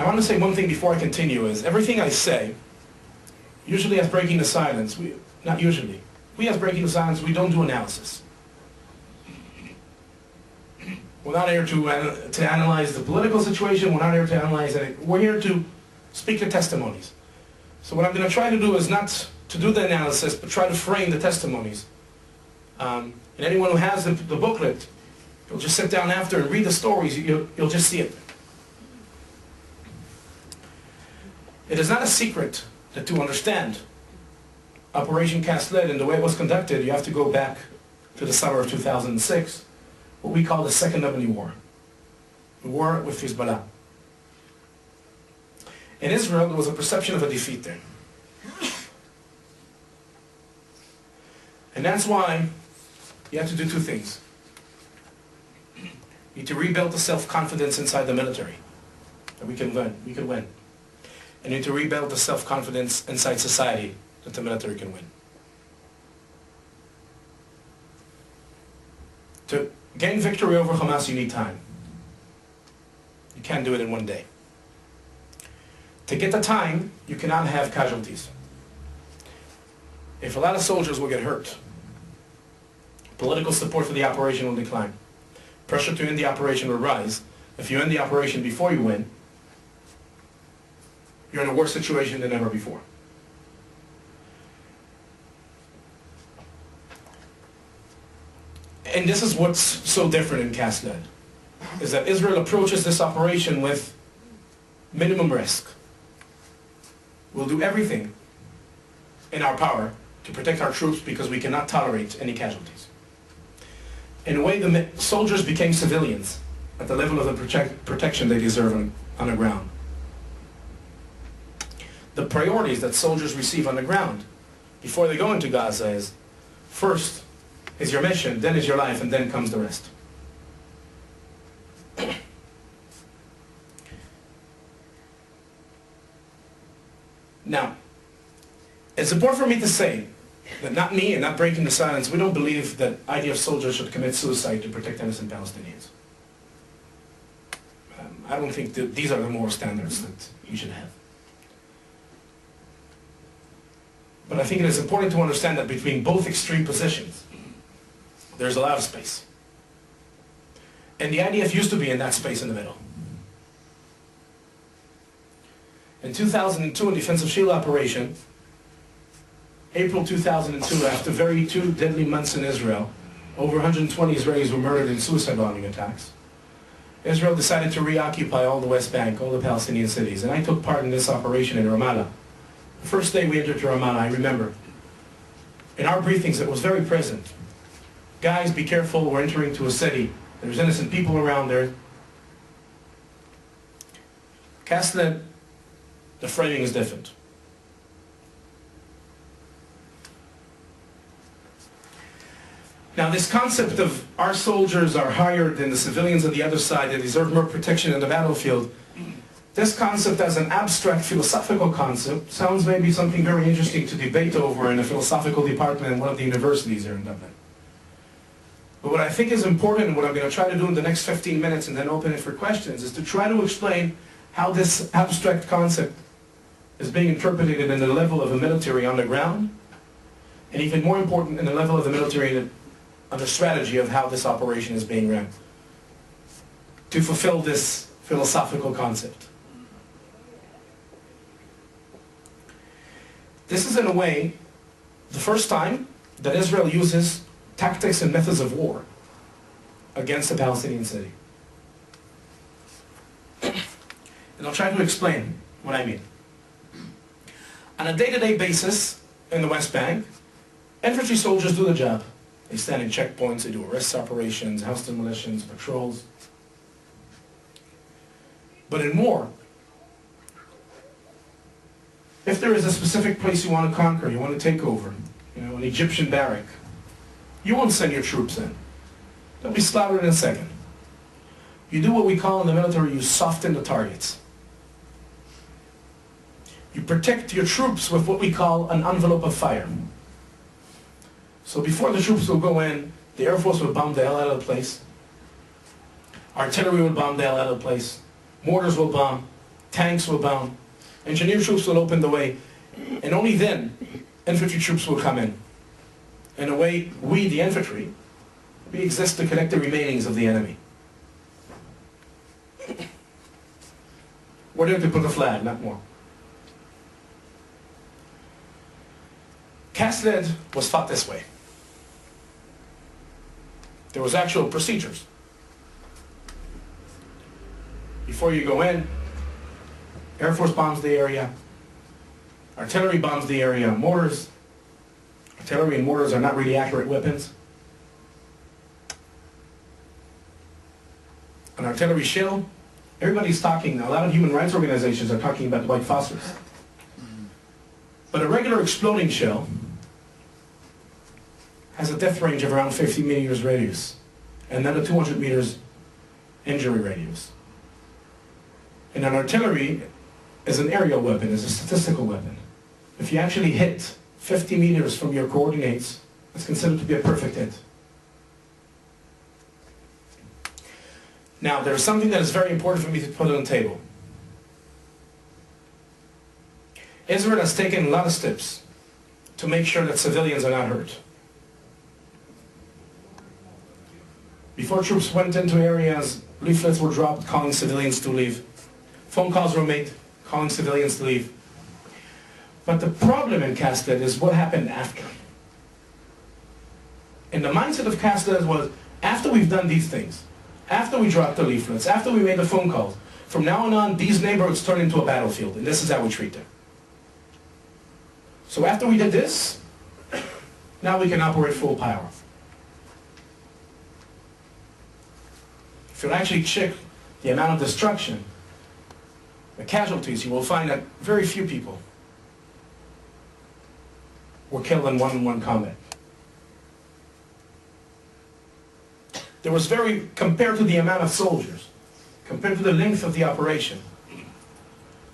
I want to say one thing before I continue is everything I say, usually as breaking the silence, not usually, we as breaking the silence, we don't do analysis. We're not here to analyze the political situation, we're not here to analyze it, we're here to speak to testimonies. So what I'm going to try to do is not to do the analysis, but try to frame the testimonies. And anyone who has the booklet, you'll just sit down after and read the stories, you'll just see it. It is not a secret that to understand Operation Cast Lead and the way it was conducted, you have to go back to the summer of 2006, what we call the Second Lebanon War, the war with Hezbollah. In Israel, there was a perception of a defeat there. And that's why you have to do two things. You need to rebuild the self-confidence inside the military, that we can win. And you need to rebuild the self-confidence inside society, that the military can win. To gain victory over Hamas, you need time. You can't do it in one day. To get the time, you cannot have casualties. If a lot of soldiers will get hurt, political support for the operation will decline. Pressure to end the operation will rise. If you end the operation before you win, you're in a worse situation than ever before. And this is what's so different in Cast Lead, is that Israel approaches this operation with minimum risk. We'll do everything in our power to protect our troops because we cannot tolerate any casualties. In a way, the soldiers became civilians at the level of the protection they deserve on the ground. The priorities that soldiers receive on the ground before they go into Gaza is, first is your mission, then is your life, and then comes the rest. Now, it's important for me to say that not me and not breaking the silence, we don't believe that IDF soldiers should commit suicide to protect innocent Palestinians. I don't think that these are the moral standards that you should have. But I think it is important to understand that between both extreme positions, there's a lot of space. And the IDF used to be in that space in the middle. In 2002, in Defensive Shield Operation, April 2002, after two deadly months in Israel, over 120 Israelis were murdered in suicide bombing attacks. Israel decided to reoccupy all the West Bank, all the Palestinian cities, and I took part in this operation in Ramallah. The first day we entered Ramallah, I remember, in our briefings it was very present. Guys, be careful, we're entering to a city. There's innocent people around there. Cast Lead, the framing is different. Now this concept of our soldiers are higher than the civilians on the other side, they deserve more protection in the battlefield, this concept as an abstract philosophical concept sounds maybe something very interesting to debate over in a philosophical department in one of the universities here in Dublin. But what I think is important, and what I'm going to try to do in the next 15 minutes and then open it for questions, is to try to explain how this abstract concept is being interpreted in the level of the military on the ground, and even more important, in the level of the military on the strategy of how this operation is being run, to fulfill this philosophical concept. This is, in a way, the first time that Israel uses tactics and methods of war against a Palestinian city. And I'll try to explain what I mean. On a day-to-day basis in the West Bank, infantry soldiers do the job. They stand in checkpoints, they do arrest operations, house demolitions, patrols. But in war, if there is a specific place you want to conquer, you want to take over, an Egyptian barrack, you won't send your troops in. They'll be slaughtered in a second. You do what we call in the military, you soften the targets. You protect your troops with what we call an envelope of fire. So before the troops will go in, the Air Force will bomb the hell out of the place. Artillery will bomb the hell out of the place. Mortars will bomb. tanks will bomb, engineer troops will open the way, and only then infantry troops will come in. In a way, we, the infantry, we exist to collect the remainings of the enemy. We're there to put a flag, not more. Castled was fought this way. There was actual procedures. Before you go in, Air Force bombs the area, artillery bombs the area, mortars. Artillery and mortars are not really accurate weapons. An artillery shell, everybody's talking, a lot of human rights organizations are talking about white phosphorus. But a regular exploding shell has a depth range of around 50 meters radius, and then a 200 meters injury radius. And an artillery is an aerial weapon, is a statistical weapon. If you actually hit 50 meters from your coordinates, it's considered to be a perfect hit. Now, there's something that is very important for me to put on the table. Israel has taken a lot of steps to make sure that civilians are not hurt. Before troops went into areas, leaflets were dropped calling civilians to leave. Phone calls were made calling civilians to leave. But the problem in Castled is what happened after. And the mindset of Castled was, after we've done these things, after we dropped the leaflets, after we made the phone calls, from now on, these neighborhoods turn into a battlefield, and this is how we treat them. So after we did this, now we can operate full power. If you actually check the amount of destruction, the casualties, you will find that very few people were killed in one-on-one combat. There was compared to the amount of soldiers, compared to the length of the operation,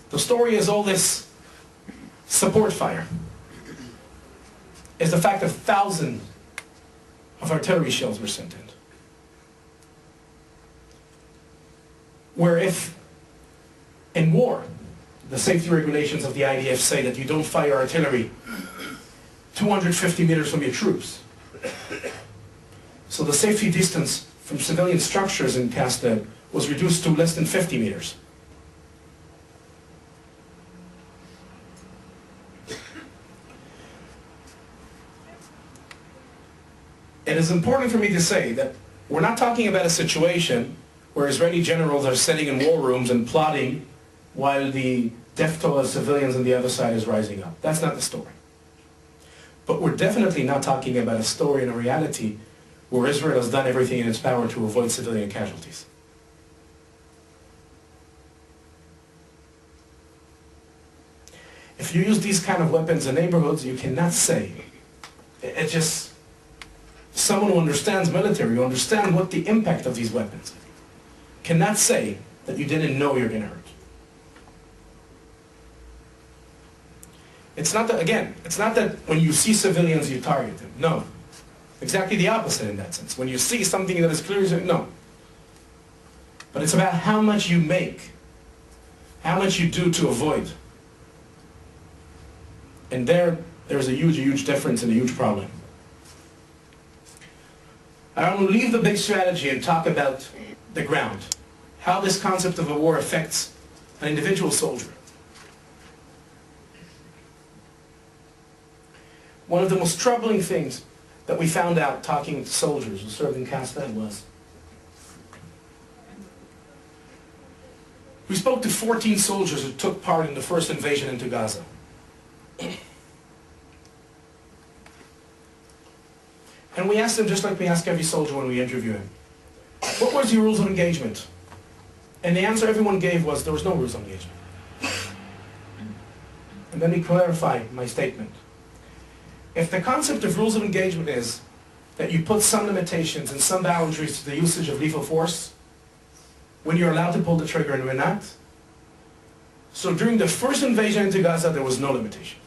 the story is all this support fire. Is the fact that thousands of artillery shells were sent in. Where if in war, the safety regulations of the IDF say that you don't fire artillery 250 meters from your troops. So the safety distance from civilian structures in Castled was reduced to less than 50 meters. It is important for me to say that we're not talking about a situation where Israeli generals are sitting in war rooms and plotting while the death toll of civilians on the other side is rising up. That's not the story. But we're definitely not talking about a story and a reality where Israel has done everything in its power to avoid civilian casualties. If you use these kind of weapons in neighborhoods, you cannot say, it's just someone who understands military, who understands what the impact of these weapons, cannot say that you didn't know you're going to hurt. It's not that, again, it's not that when you see civilians you target them. No. Exactly the opposite in that sense. When you see something that is clear, no. But it's about how much you make, how much you do to avoid. And there's a huge difference and a huge problem. I want to leave the big strategy and talk about the ground. How this concept of a war affects an individual soldier. One of the most troubling things that we found out talking to soldiers who served in Castled was, we spoke to 14 soldiers who took part in the first invasion into Gaza. And we asked them, just like we ask every soldier when we interview him, what was your rules of engagement? And the answer everyone gave was, there was no rules of engagement. And let me clarify my statement. If the concept of rules of engagement is that you put some limitations and some boundaries to the usage of lethal force, when you're allowed to pull the trigger and when not, so during the first invasion into Gaza, there was no limitation.